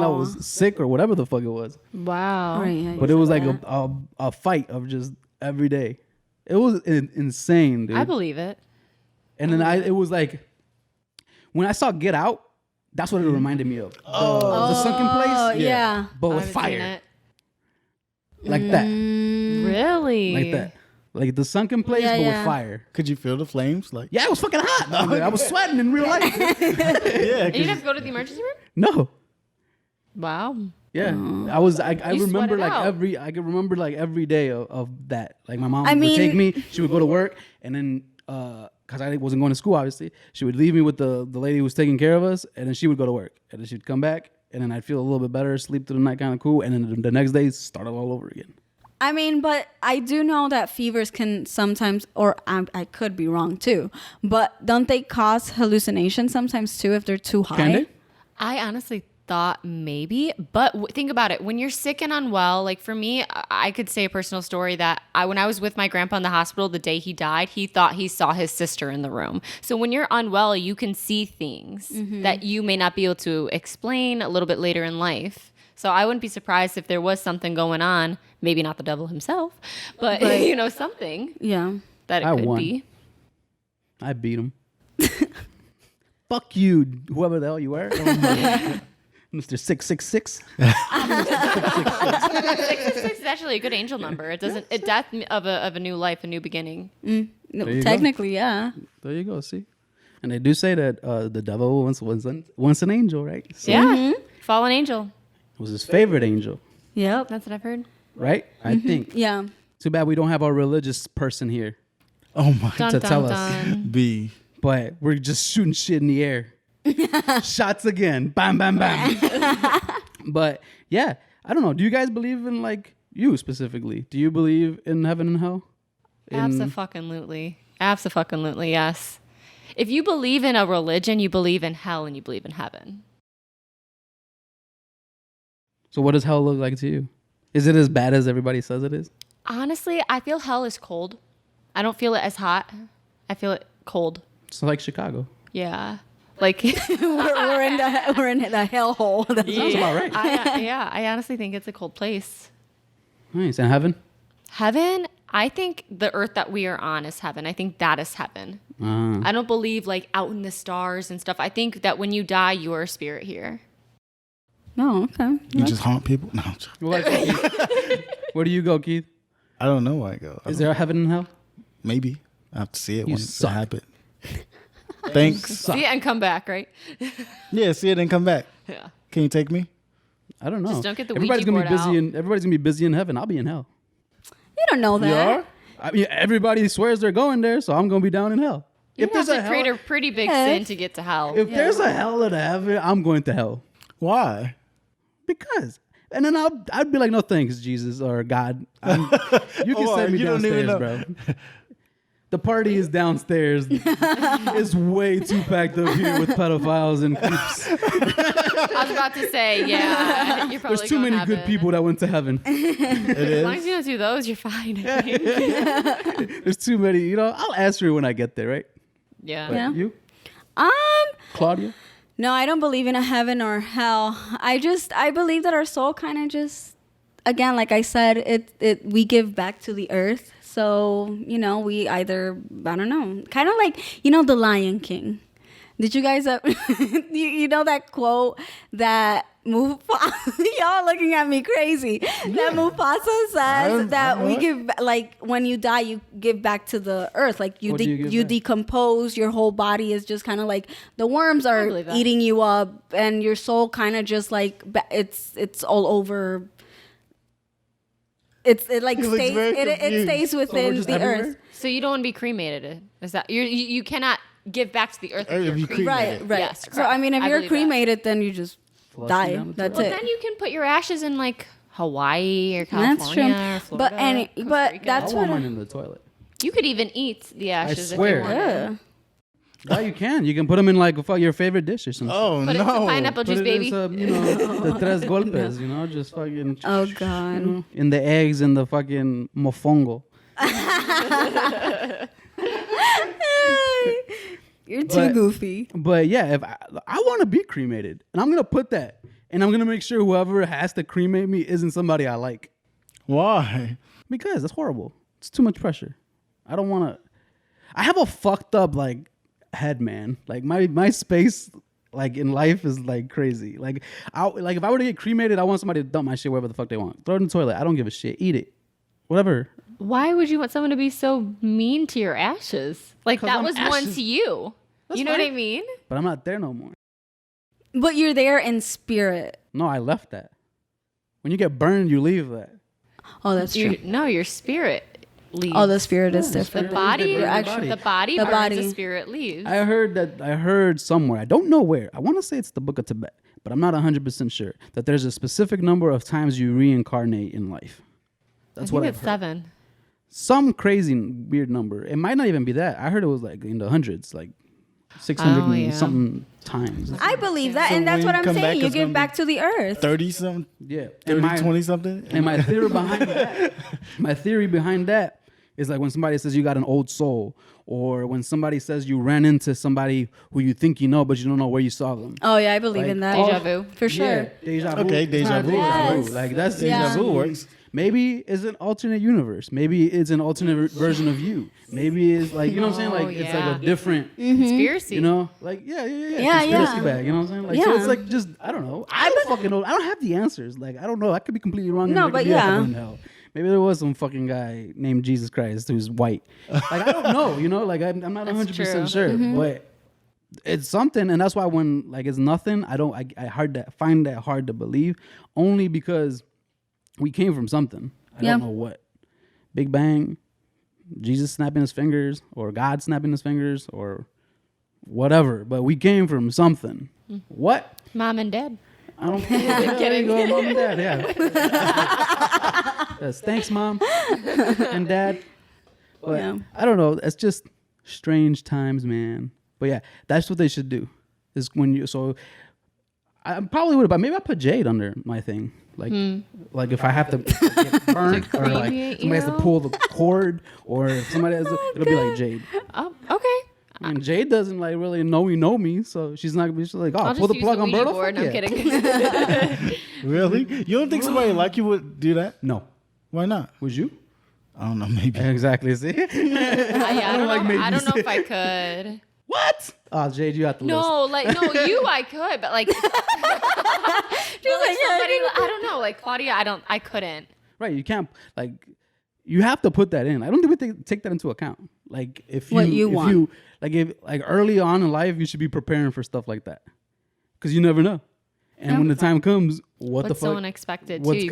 I was sick or whatever the fuck it was. Wow. Right, yeah, But you it was said like that. a fight of just every day. It was insane, dude. I believe it. And then it was like when I saw Get Out, that's what it reminded me of. The sunken Oh, place, yeah. but I with haven't seen fire, it. like that, Really? like that, like the sunken place, Yeah, but yeah. with fire. Could you feel the flames? Like, Yeah, it was fucking hot. I was sweating in real life. yeah. And you 'cause- didn't have to go to the emergency room? No, Wow. yeah, Oh. I You remember sweated like out. I could remember like every day of that. Like my mom I would mean- take me, she would go to work, and then because I wasn't going to school, obviously, she would leave me with the lady who was taking care of us, and then she would go to work, and then she'd come back, and then I'd feel a little bit better, sleep through the night, kind of cool, and then the next day start all over again. I mean, but I do know that fevers can sometimes, or I could be wrong too, but don't they cause hallucinations sometimes too if they're too high? Can they? I honestly thought maybe, but think about it. When you're sick and unwell, like for me, I could say a personal story that when I was with my grandpa in the hospital the day he died, he thought he saw his sister in the room. So when you're unwell, you can see things that you may not be able to explain a little bit later in life. So I wouldn't be surprised if there was something going on, maybe not the devil himself, but something Yeah. that it I could won. be. I beat him. Fuck you, whoever the hell you are. Mr. 666. 666 is actually a good angel number. It doesn't. It death of a new life, a new beginning. No, you go. technically, yeah. There you go. See, and they do say that the devil once an angel, right? So Yeah, fallen angel. it was his favorite angel, Yep. That's what I've heard. right? I think. Yeah. Too bad we don't have our religious person here, Oh my. Dun, To dun, tell us. dun. B. but we're just shooting shit in the air. Shots again, bam, bam, bam. But yeah, I don't know. Do you guys believe in, like, you specifically? Do you believe in heaven and hell? Abso-fucking-lutely. Abso-fucking-lutely, yes. If you believe in a religion, you believe in hell and you believe in heaven. So what does hell look like to you? Is it as bad as everybody says it is? Honestly, I feel hell is cold. I don't feel it as hot. I feel it cold. It's like Chicago. Yeah. Like we're in the hellhole. That's Sounds about right. I honestly think it's a cold place. Nice. And heaven? Heaven, I think the earth that we are on is heaven. I think that is heaven. I don't believe like out in the stars and stuff. I think that when you die, you are a spirit here. No, okay. You just haunt people? No. I'm joking. Where do you go, Keith? I don't know where I go. Is there a heaven and hell? Maybe. I have to see it You when it suck. happens. Thanks. See it and come back, right? Yeah, see it and come back. Yeah. Can you take me? I don't know. Just don't get the everybody's Ouija gonna be board busy out. everybody's gonna be busy in heaven. I'll be in hell. You don't know that. You are? I mean, everybody swears they're going there, so I'm gonna be down in hell. You have to create a pretty big sin to get to hell. If there's a hell and a heaven, I'm going to hell. Why? Because. And then I'd be like, no thanks, Jesus or God. You can Or send me you don't even downstairs, bro. The party is downstairs. It's way too packed up here with pedophiles and creeps. I was about to say, yeah, you're probably There's too going many heaven. good people that went to heaven. It As long as is. you don't do those, you're fine. There's too many. You know, I'll answer it when I get there, right? Yeah. But Yeah. You, Um, Claudia? no, I don't believe in a heaven or hell. I believe that our soul kind of just, again, like I said, we give back to the earth. So, we either, I don't know, kind of like, the Lion King. Did you guys you know that quote that Mufasa, y'all looking at me crazy, that Mufasa says that we give, like, when you die you give back to the earth, like you decompose, your whole body is just kind of like the worms are eating you up, and your soul kind of just like it's all over. It stays within the earth. So you don't want to be cremated. Is that you cannot give back to the earth if you're cremated. Right. Yes, so I mean, if you're cremated, then you just die. That's it. Then you can put your ashes in like Hawaii or California or Florida. But that's what I in the toilet. You could even eat the ashes. I swear. If you wanted. Yeah, you can. You can put them in like your favorite dish or something. Oh, put it in some pineapple juice, baby. The tres golpes, just fucking. Oh, God. In the eggs and the fucking mofongo. You're too goofy. But yeah, if I want to be cremated, and I'm going to put that, and I'm going to make sure whoever has to cremate me isn't somebody I like. Why? Because that's horrible. It's too much pressure. I don't want to. I have a fucked up, like, head, man. Like, my space, like, in life is, like, crazy. Like, if I were to get cremated, I want somebody to dump my shit wherever the fuck they want. Throw it in the toilet. I don't give a shit. Eat it. Whatever. Why would you want someone to be so mean to your ashes? Like, that was once you. That's you know fine. what I mean? But I'm not there no more. But you're there in spirit. No, I left that. When you get burned, you leave that. Oh, that's true. No, your spirit leaves. Oh, the spirit is different. The body burns, the spirit leaves. I heard somewhere, I don't know where, I want to say it's the Book of Tibet, but I'm not 100% sure, that there's a specific number of times you reincarnate in life. That's what I've heard. 7. Some crazy weird number. It might not even be that. I heard it was like in the hundreds, like 600 something times. I believe that, and that's what I'm saying. You give back to the earth. 30-something? Yeah. 20-something? And my theory behind that is like when somebody says you got an old soul, or when somebody says you ran into somebody who you think you know, but you don't know where you saw them. Oh, yeah, I believe in that. Deja vu. For sure. Yeah, deja vu. Okay, deja vu. Yes. Like, that's Deja vu works. Maybe it's an alternate universe. Maybe it's an alternate version of you. Maybe it's like, you know what I'm saying? Like, it's like a different conspiracy. You know? Like, yeah. Conspiracy bag. You know what I'm saying? Like, so it's like just, I don't know. I don't fucking know. I don't have the answers. Like, I don't know. I could be completely wrong. No, but yeah. Maybe there was some fucking guy named Jesus Christ who's white. Like, I don't know. You know? Like, I'm not 100% sure. But it's something. And that's why when, like, it's nothing, I find that hard to believe. Only because we came from something. I don't know what. Big Bang, Jesus snapping his fingers, or God snapping his fingers, or whatever. But we came from something. What? Mom and dad. I don't care. There you go, mom and dad, yeah. Yes, thanks, mom and dad. But I don't know. It's just strange times, man. But yeah, that's what they should do. Is when you, so I probably would have, but maybe I put Jade under my thing. Like if I have to get burnt, or like somebody has to pull the cord, or if somebody has to, it'll be like Jade. Oh, okay. And Jade doesn't like really know me, so she's not. She's like, I'll pull the plug on Berto. I'm kidding. Really? You don't think somebody like you would do that? No. Why not? Would you? I don't know. Maybe. Exactly. See? I don't know if I could. What? Oh, Jade, you have to list. No, you I could, but like, somebody, I don't know, like Claudia, I couldn't. Right, you can't, like, you have to put that in. I don't think we take that into account. Like, if early on in life, you should be preparing for stuff like that, because you never know. And when the time comes, what's so unexpected too? Like,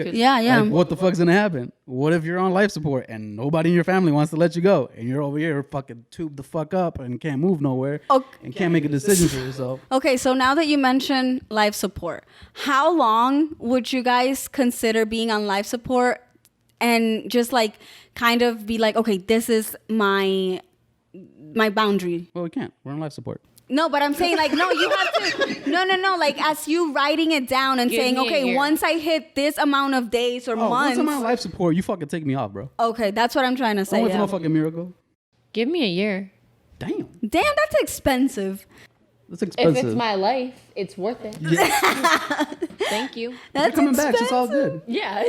what the fuck's gonna happen? What if you're on life support and nobody in your family wants to let you go, and you're over here fucking tubed the fuck up and can't move nowhere and can't make a decision for yourself? Okay, so now that you mentioned life support, how long would you guys consider being on life support, and just like kind of be like, okay, this is my boundary? Well, we can't. We're on life support. No, but I'm saying, like, no, you have to. No. Like, as you writing it down and saying, okay, once I hit this amount of days or months. Once I'm on life support, you fucking take me off, bro. Okay, that's what I'm trying to say. I went to no fucking miracle. Give me a year. Damn, that's expensive. That's expensive. If it's my life, it's worth it. Yeah. Thank you. That's coming expensive. back. It's all good. Yeah.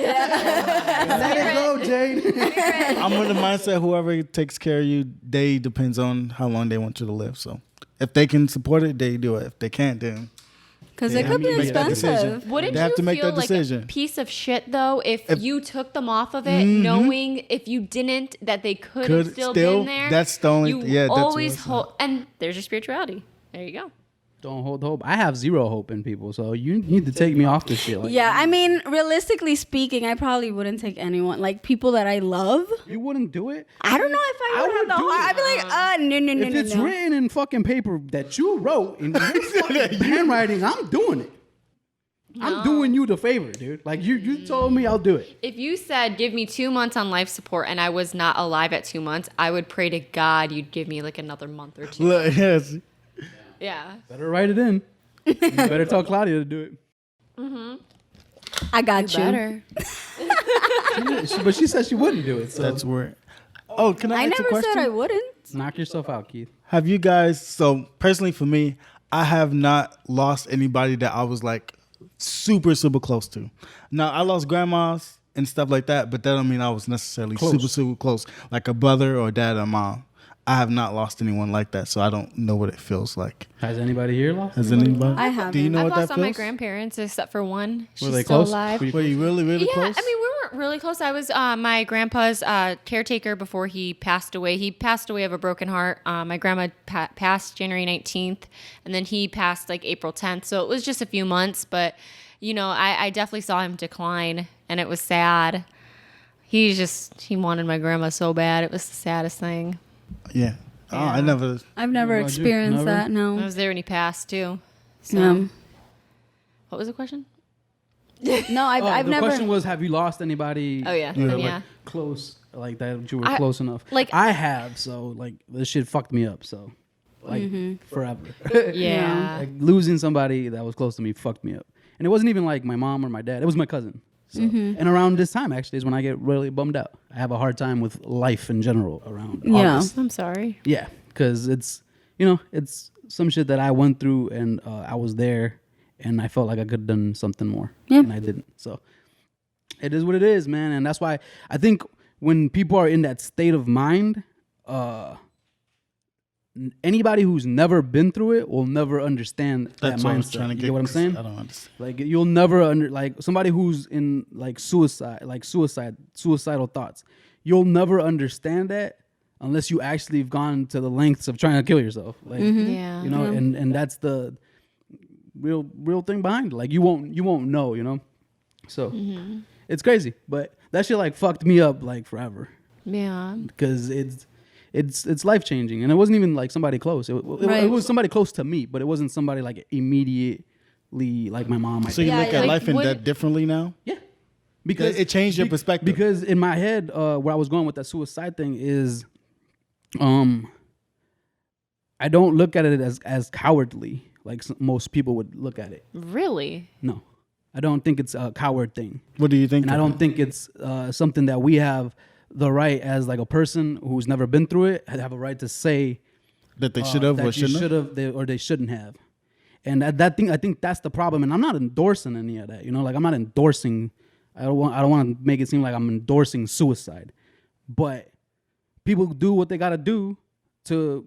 Let it go, Jade. I'm in the mindset whoever takes care of you, they depends on how long they want you to live. So If they can support it, they do it. If they can't, then Because it could be expensive. Wouldn't They have you to make feel that like decision. a piece of shit though if you took them off of it, knowing if you didn't that they could have still been there? That's the only. You Yeah, that's always what's hold, and there's your spirituality. There you go. Don't hold hope. I have zero hope in people, so you need to take me off this shit. Like, Yeah, I mean, realistically speaking, I probably wouldn't take anyone. Like, people that I love, you wouldn't do it. I don't know if I would have the do heart. it. I'd be like, no. If it's written in fucking paper that you wrote in your fucking handwriting, I'm doing it. I'm doing you the favor, dude. Like you told me, I'll do it. If you said give me 2 months on life support and I was not alive at 2 months, I would pray to God you'd give me like another month or 2. Look, yes. Yeah. Better write it in. You better tell Claudia to do it. I got you. Better. But she said she wouldn't do it. So That's weird. Oh, can I I ask a never question? said I wouldn't. knock yourself out, Keith. Have you guys? So personally, for me, I have not lost anybody that I was like super close to. Now I lost grandmas and stuff like that, but that don't mean I was necessarily super close, like a brother or dad or mom. I have not lost anyone like that, so I don't know what it feels like. Has anybody here lost? Has anybody? I haven't. Do you know I've what lost that all my feels? grandparents except for one. She's they still close? alive. Were you Were you really Yeah, close? I mean, we weren't really close. I was my grandpa's caretaker before he passed away. He passed away of a broken heart. My grandma passed January 19th, and then he passed like April 10th. So it was just a few months, but you know, I definitely saw him decline, and it was sad. He wanted my grandma so bad. It was the saddest thing. Yeah. Oh, I never. I've never Roger, experienced never? that. I No. was there when he passed too. So, No. what was the question? No, I've the never. question was, have you lost anybody? Oh yeah, like, close, like that you were close enough. like- I have, so like this shit fucked me up. So like forever. Yeah. Like losing somebody that was close to me fucked me up, and it wasn't even like my mom or my dad. It was my cousin. So, and around this time actually is when I get really bummed out. I have a hard time with life in general around Yeah. August. I'm sorry. Yeah, because it's it's some shit that I went through, and I was there, and I felt like I could have done something more, and I didn't. So it is what it is, man, and that's why I think when people are in that state of mind, anybody who's never been through it will never understand That's that what I was mindset. trying to You get. get what I'm saying? I don't understand. Like you'll never like somebody who's in like suicidal thoughts. You'll never understand that unless you actually have gone to the lengths of trying to kill yourself. Like Yeah. and that's the real thing behind it. Like you won't know, So it's crazy, but that shit like fucked me up like forever Yeah. because it's life changing, and it wasn't even like somebody close. It was somebody close to me, but it wasn't somebody like immediately like my mom. So you Yeah, look yeah. at Like, life in would- that differently now? Yeah, because It changed your perspective. Because in my head, where I was going with that suicide thing is, I don't look at it as cowardly like most people would look at it. Really? No, I don't think it's a coward thing, What do you think? and I don't think it's something that we have the right as like a person who's never been through it have a right to say that they should have that or you shouldn't have. should have or they shouldn't have. And that thing, I think that's the problem. And I'm not endorsing any of that. Like I'm not endorsing. I don't want to make it seem like I'm endorsing suicide. But people do what they got to do to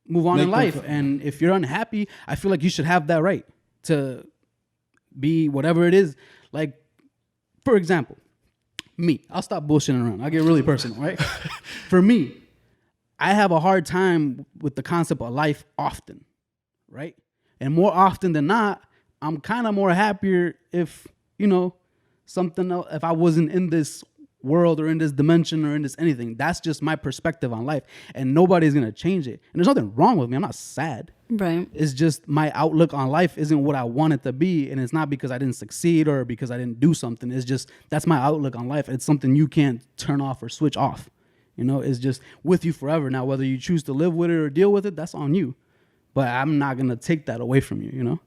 move on in life. And if you're unhappy, I feel like you should have that right to be whatever it is. Like, for example, me. I'll stop bullshitting around. I'll get really personal, right? For me, I have a hard time with the concept of life often, right? And more often than not, I'm kind of more happier if, something else, if I wasn't in this world or in this dimension or in this anything. That's just my perspective on life. And nobody's going to change it. And there's nothing wrong with me. I'm not sad. Right. It's just my outlook on life isn't what I want it to be. And it's not because I didn't succeed or because I didn't do something. It's just, that's my outlook on life. It's something you can't turn off or switch off. It's just with you forever. Now, whether you choose to live with it or deal with it, that's on you. But I'm not going to take that away from you,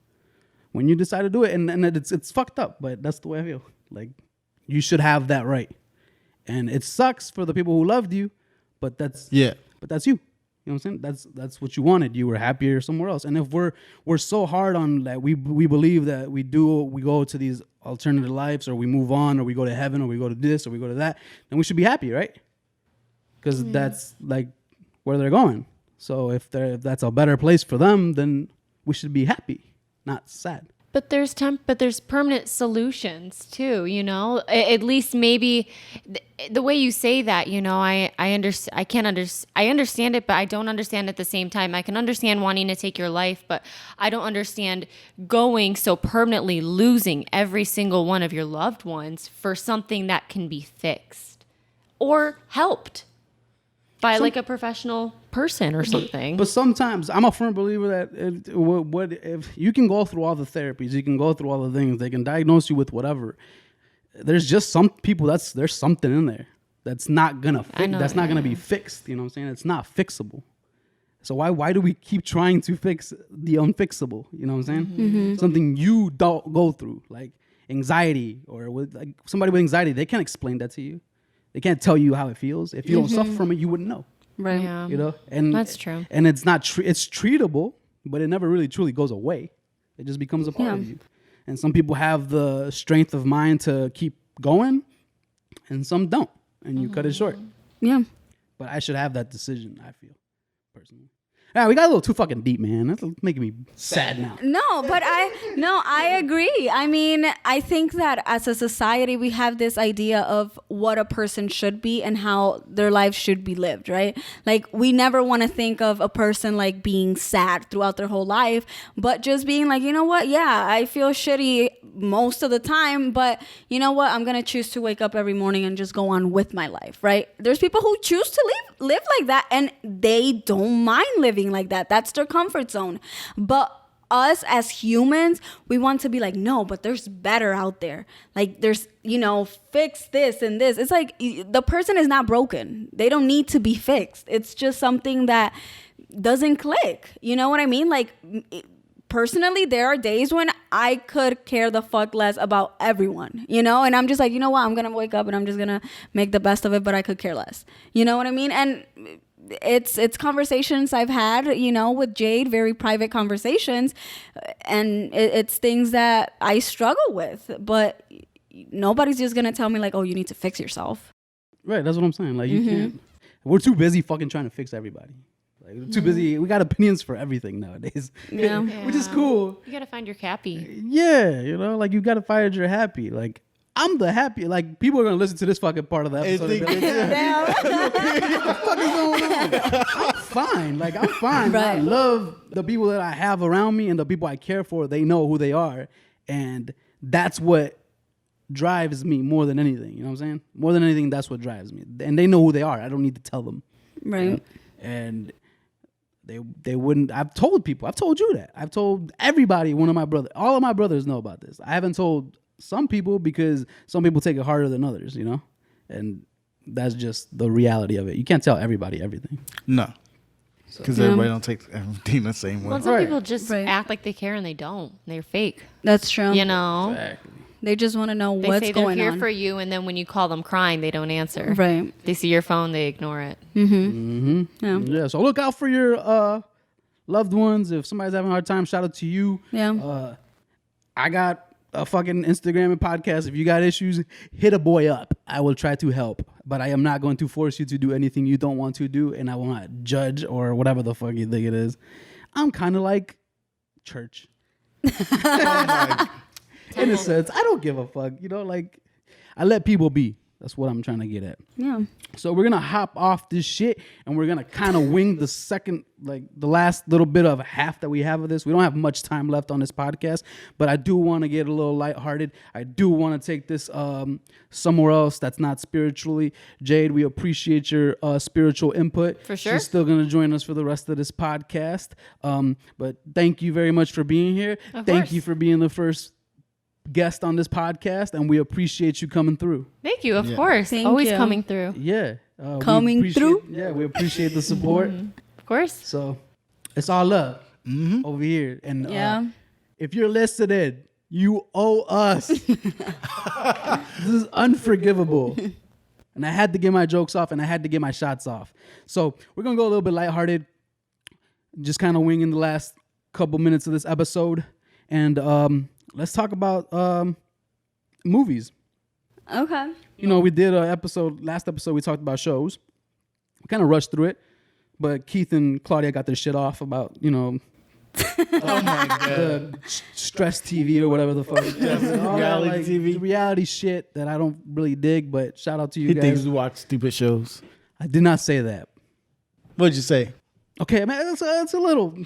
When you decide to do it, and it's fucked up, but that's the way I feel. Like, you should have that right. And it sucks for the people who loved you, but that's you. You know what I'm saying? That's what you wanted. You were happier somewhere else. And if we're so hard on that, we believe that we go to these alternative lives, or we move on, or we go to heaven, or we go to this, or we go to that, then we should be happy, right? Because that's like where they're going. So if that's a better place for them, then we should be happy, not sad. But there's permanent solutions too, you know. At least maybe the way you say that, you know, I understand it, but I don't understand at the same time. I can understand wanting to take your life, but I don't understand going so permanently losing every single one of your loved ones for something that can be fixed or helped by like a professional person or something. But sometimes I'm a firm believer that what if you can go through all the therapies, you can go through all the things, they can diagnose you with whatever. There's just some people there's something in there that's not gonna gonna be fixed. You know what I'm saying? It's not fixable. So why do we keep trying to fix the unfixable? You know what I'm saying? Mm-hmm. Something you don't go through, like anxiety, or with like somebody with anxiety, they can't explain that to you. They can't tell you how it feels. If you don't suffer from it, you wouldn't know. Right. Yeah. You know, and that's true. And it's not it's treatable, but it never really truly goes away. It just becomes a part of you. And some people have the strength of mind to keep going, and some don't, and you cut it short. Yeah. But I should have that decision, I feel, personally. Yeah, we got a little too fucking deep, man. That's making me sad now. No, but I agree. I mean, I think that as a society, we have this idea of what a person should be and how their life should be lived, right? Like, we never want to think of a person like being sad throughout their whole life, but just being like, you know what? Yeah, I feel shitty most of the time, but you know what? I'm going to choose to wake up every morning and just go on with my life, right? There's people who choose to live like that, and they don't mind living like that. That's their comfort zone. But us as humans, we want to be like, no, but there's better out there. Like, there's, you know, fix this and this. It's like the person is not broken. They don't need to be fixed. It's just something that doesn't click. You know what I mean? Like, personally, there are days when I could care the fuck less about everyone, you know? And I'm just like, you know what? I'm going to wake up and I'm just going to make the best of it, but I could care less. You know what I mean? And it's conversations I've had, you know, with Jade, very private conversations, and it's things that I struggle with, but nobody's just going to tell me like, oh, you need to fix yourself. Right. That's what I'm saying. Like, you can't, we're too busy fucking trying to fix everybody. Like, we're too busy. We got opinions for everything nowadays. Yeah. Which is cool. You got to find your happy. Yeah. You know, like, you got to find your happy. Like, I'm the happy. Like, people are going to listen to this fucking part of the episode. What the fuck is going on? I'm fine. Like, I'm fine. Right. I love the people that I have around me, and the people I care for, they know who they are. And that's what drives me more than anything. You know what I'm saying? More than anything, that's what drives me. And they know who they are. I don't need to tell them. Right. You know? And they wouldn't. I've told people. I've told you that. I've told everybody. All of my brothers know about this. I haven't told some people because some people take it harder than others, you know? And that's just the reality of it. You can't tell everybody everything. No. Because everybody don't take everything the same way. Well, some people just act like they care and they don't. They're fake. That's true. You know? Exactly. They just want to know what's going on. They say they're here for you, and then when you call them crying, they don't answer. Right. They see your phone, they ignore it. Mm-hmm. Yeah. So look out for your loved ones. If somebody's having a hard time, shout out to you. Yeah. I got a fucking Instagram and podcast. If you got issues, hit a boy up. I will try to help, but I am not going to force you to do anything you don't want to do, and I will not judge or whatever the fuck you think it is. I'm kind of like church. In a sense, I don't give a fuck. You know, like, I let people be. That's what I'm trying to get at. Yeah. So we're going to hop off this shit, and we're going to kind of wing the last little bit of half that we have of this. We don't have much time left on this podcast, but I do want to get a little lighthearted. I do want to take this somewhere else that's not spiritually. Jade, we appreciate your spiritual input. For sure. She's still going to join us for the rest of this podcast. But thank you very much for being here. Thank you for being the first guest on this podcast, and we appreciate you coming through. Thank you, of course. Always coming through. Yeah. Coming through? Yeah, we appreciate the support. Of course. So it's all love over here. And if you're listening, you owe us. This is unforgivable. And I had to get my jokes off, and I had to get my shots off. So we're going to go a little bit lighthearted, just kind of winging the last couple minutes of this episode. And let's talk about movies. Okay. You know, we did last episode we talked about shows. We kind of rushed through it, but Keith and Claudia got their shit off about, Oh my god. the stress TV or whatever the fuck. All that, Reality TV? reality shit that I don't really dig. But shout out to you He guys. thinks we watch stupid shows. I did not say that. What'd you say? Okay, man, it's a little.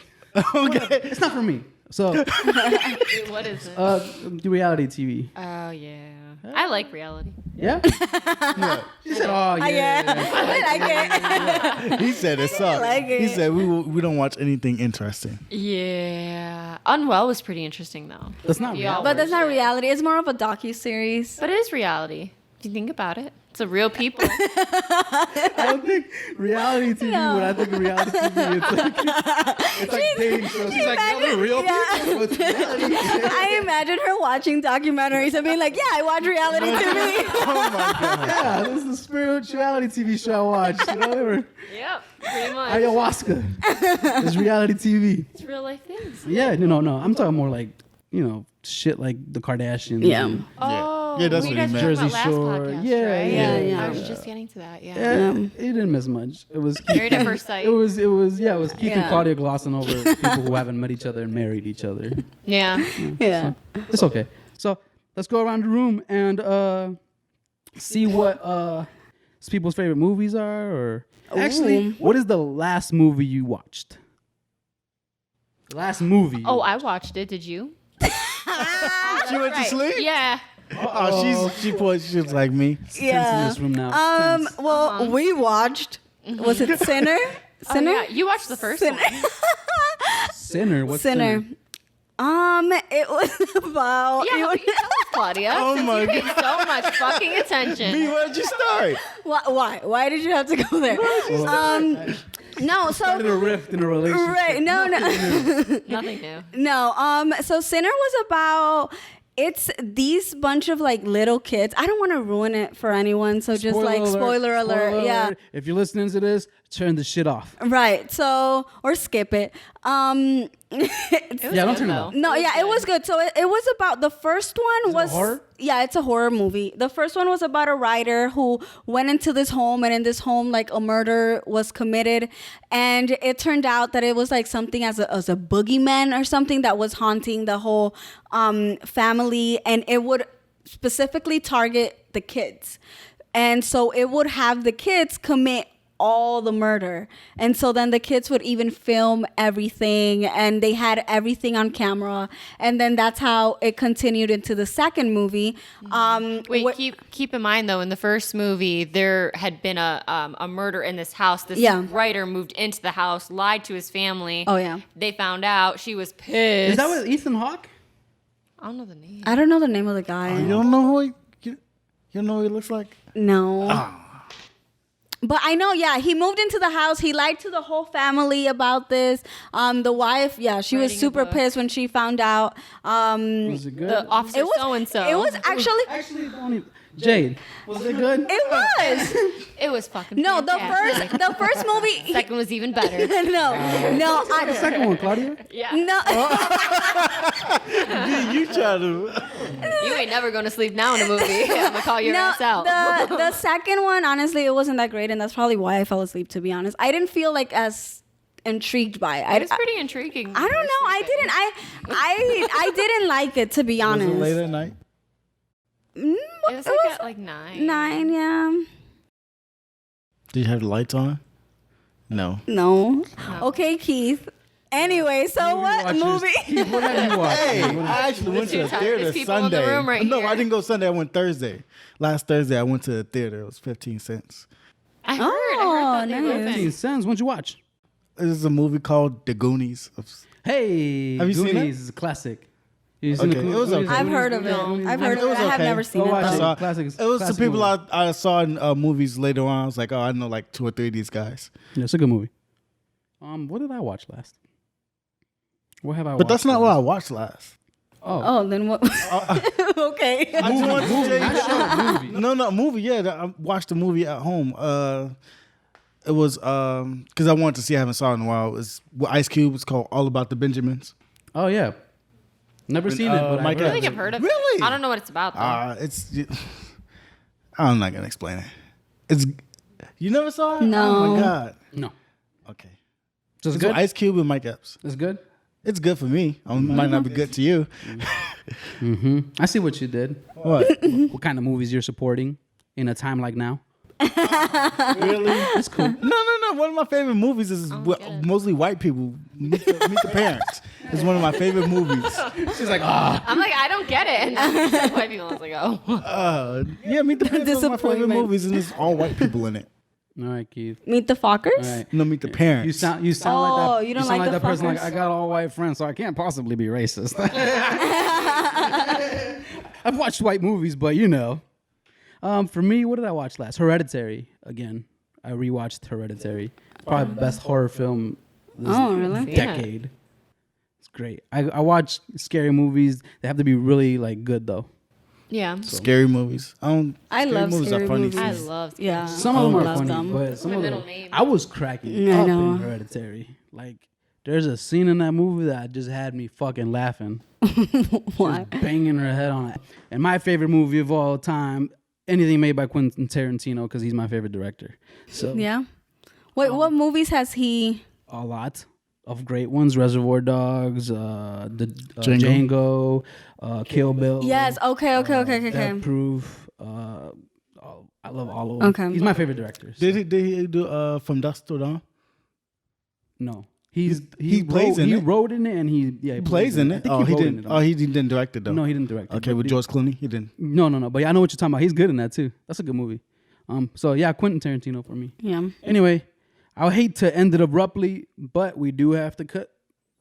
Okay. It's not for me. So What is it? the reality TV. Oh yeah, I like reality. Yeah. She said, "Oh yeah." I like it. He said it sucks. like it. He said we don't watch anything interesting. Yeah, Unwell was pretty interesting though. That's not Yeah. reality. But that's not reality. It's more of a docu-series. But it is reality. If you think about it, it's a real people. I don't think reality TV. When I think of reality TV, it's like dating shows. She's like, "Yeah, they're real people." It's reality. I imagine her watching documentaries and being like, yeah, I watch reality TV. Oh my god. Yeah, this is the spirituality TV show I watched. They were Yep, pretty much. ayahuasca. It's reality TV. It's real life things. Yeah, no. I'm talking more like shit like the Kardashians. Yeah. and- Oh, Yeah, that's we what guys he were meant. talking about Jersey last Shore. podcast, Yeah, right? yeah. I was just getting to that. Yeah. Yeah, it didn't miss much. It was Married at first sight. It was Keith and Yeah. Claudia glossing over people who haven't met each other and married each other. Yeah. Yeah. It's okay. So let's go around the room and see what people's favorite movies are. Or actually, what is the last movie you watched? The last movie. Oh, I watched it. Did you? She went to sleep? Yeah. Oh, she was like me. Tense in this room now. It's tense. Well, we watched, was it Sinner? Sinner? Oh, yeah. You watched the first one. Sinner. What's Sinner. It was about. Yeah, you tell us, Claudia. Oh since my you paid so much fucking attention. Me, where'd you start? Why? Why did you have to go there? No, so Started a rift in a relationship. right, no. Nothing new. No, so Sinner was about, it's these bunch of like little kids. I don't want to ruin it for anyone, so just like spoiler alert. Yeah. If you're listening to this, turn the shit off. Right. So, or skip it. It was Yeah, don't good, turn it though. off. No, yeah, it was good. So it was about, the first one was horror? Yeah, it's a horror movie. The first one was about a writer who went into this home, and in this home like a murder was committed, and it turned out that it was like something as a boogeyman or something that was haunting the whole family, and it would specifically target the kids. And so it would have the kids commit all the murder, and so then the kids would even film everything, and they had everything on camera, and then that's how it continued into the second movie. Wait, keep in mind though, in the first movie, there had been a murder in this house. This writer moved into the house, lied to his family. Oh, yeah. They found out. She was pissed. Is that with Ethan Hawke? I don't know the name. I don't know the name of the guy. You don't know who you don't know what he looks like? No. But I know, yeah, he moved into the house. He lied to the whole family about this. The wife, yeah, she was Writing a super book. pissed when she found out. Was it good? The officer so and so. It was actually. Actually, don't even. Jade, was it good? It was. It was fucking. No, fantastic. the first movie. Second was even better. no. The second one, Claudia. Yeah. No. You try to. You ain't never going to sleep now in a movie. I'm gonna call your ass out. The second one, honestly, it wasn't that great, and that's probably why I fell asleep. To be honest, I didn't feel like as intrigued by it. It was pretty intriguing. I don't know. I didn't like it, to be Was honest. it late at night? It was like at like 9. 9, yeah. Did you have the lights on? No. No. Okay, Keith. Anyway, so what movie? Keith, what have you watched? Hey, I actually went to the There's theater people in the Sunday. room right No, here. I didn't go Sunday. I went Thursday. Last Thursday, I went to the theater. It was 15 cents. I heard that they were nice. 15 cents. What'd you watch? This is a movie called The Goonies. Hey, Have you seen Goonies it? is a classic. You seen Okay, the it was Goonies? okay. I've heard of it. I've heard of it. was I have okay. never seen Go it. watch though. it. saw- Classic. It was classic some people movie. I saw in movies later on. I was like, oh, I know like 2 or 3 of these guys. Yeah, it's a good movie. What did I watch last? What have I watched? But that's not what I last? watched last. Oh, then what? Okay. I just want to Movie, tell you- not show, movie. No, movie. Yeah, I watched the movie at home. It was because I wanted to see. I haven't saw it in a while. It was with Ice Cube. It's called All About the Benjamins. Oh yeah, never seen it, but Mike I've I heard think of I've it. heard of Really? it. I don't know what it's about though. It's. I'm not gonna explain it. It's. You never saw it? No. Oh my god. No. Okay. So it's It's good. Ice Cube and Mike Epps. It's good. It's good for me. It might not be good to you. I see what you did. What? What kind of movies you're supporting in a time like now? Really? That's cool. No. One of my favorite movies is mostly white people. Meet the Parents. It's one of my favorite movies. She's like, ah. I'm like, I don't get it. And then you said white people. I was like, oh. Yeah, Meet the Parents is one of my favorite Disappointment. movies, and it's all white people in it. All right, Keith. Meet the Fockers? All right. No, Meet the Parents. You sound like that. Oh, you don't sound like the that person. Like, fuckers? I got all white friends, so I can't possibly be racist. I've watched white movies, but you know. For me, what did I watch last? Hereditary again. I rewatched Hereditary. Probably the best horror film this really? decade. It's great. I watch scary movies. They have to be really like good though. Yeah. Scary movies. I love movies scary are funny. movies. I love Yeah. Some of them are love funny, them. but some My of middle them name. I was cracking I up know. in Hereditary. Like there's a scene in that movie that just had me fucking laughing. Why? Just banging her head on it. And my favorite movie of all time, anything made by Quentin Tarantino, because he's my favorite director. So Yeah. Wait, what movies has he? a lot of great ones: Reservoir Dogs, Django, Kill Bill. Yes. Okay. Death Proof. I love all of them. Okay. He's my favorite director. So. Did he do From Dusk Till Dawn? No. He plays in he it. wrote in it, and he Plays in I it. think Oh, he wrote in didn't. it. Oh, he didn't direct it though. No, he didn't direct it. Okay, with George Clooney, he didn't. No. But yeah, I know what you're talking about. He's good in that too. That's a good movie. So yeah, Quentin Tarantino for me. Yeah. Anyway, I hate to end it abruptly, but we do have to cut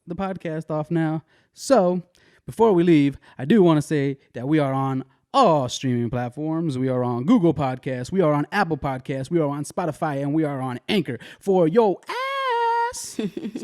the podcast off now. So before we leave, I do want to say that we are on all streaming platforms. We are on Google Podcasts. We are on Apple Podcasts. We are on Spotify, and we are on Anchor for yo ass.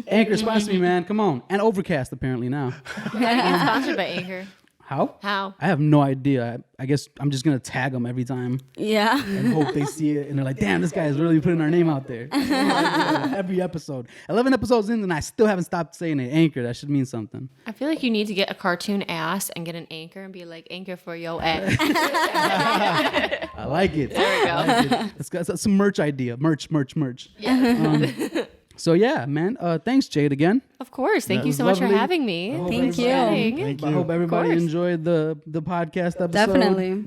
Anchor sponsor me, man. Come on. And Overcast apparently now. Sponsored by Anchor. How? How? I have no idea. I guess I'm just going to tag them every time Yeah. and hope they see it. And they're like, damn, this guy is really putting our name out there. Every episode. 11 episodes in, and I still haven't stopped saying it. Anchor. That should mean something. I feel like you need to get a cartoon ass and get an anchor and be like, Anchor for yo ass. I like it. There we go. I like it. That's some merch idea. Merch. Yeah. So yeah, man. Thanks, Jade, again. Of course. Thank That you was so much for lovely. having me. Thank you. Exciting. I hope everybody course. enjoyed the podcast episode. Definitely.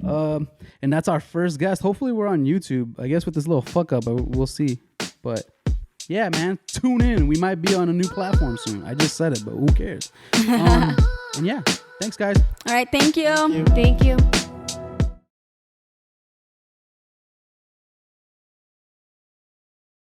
And that's our first guest. Hopefully we're on YouTube. I guess with this little fuck up, we'll see. But yeah, man, tune in. We might be on a new platform soon. I just said it, but who cares? And yeah, thanks, guys. All right. Thank you. Thank you.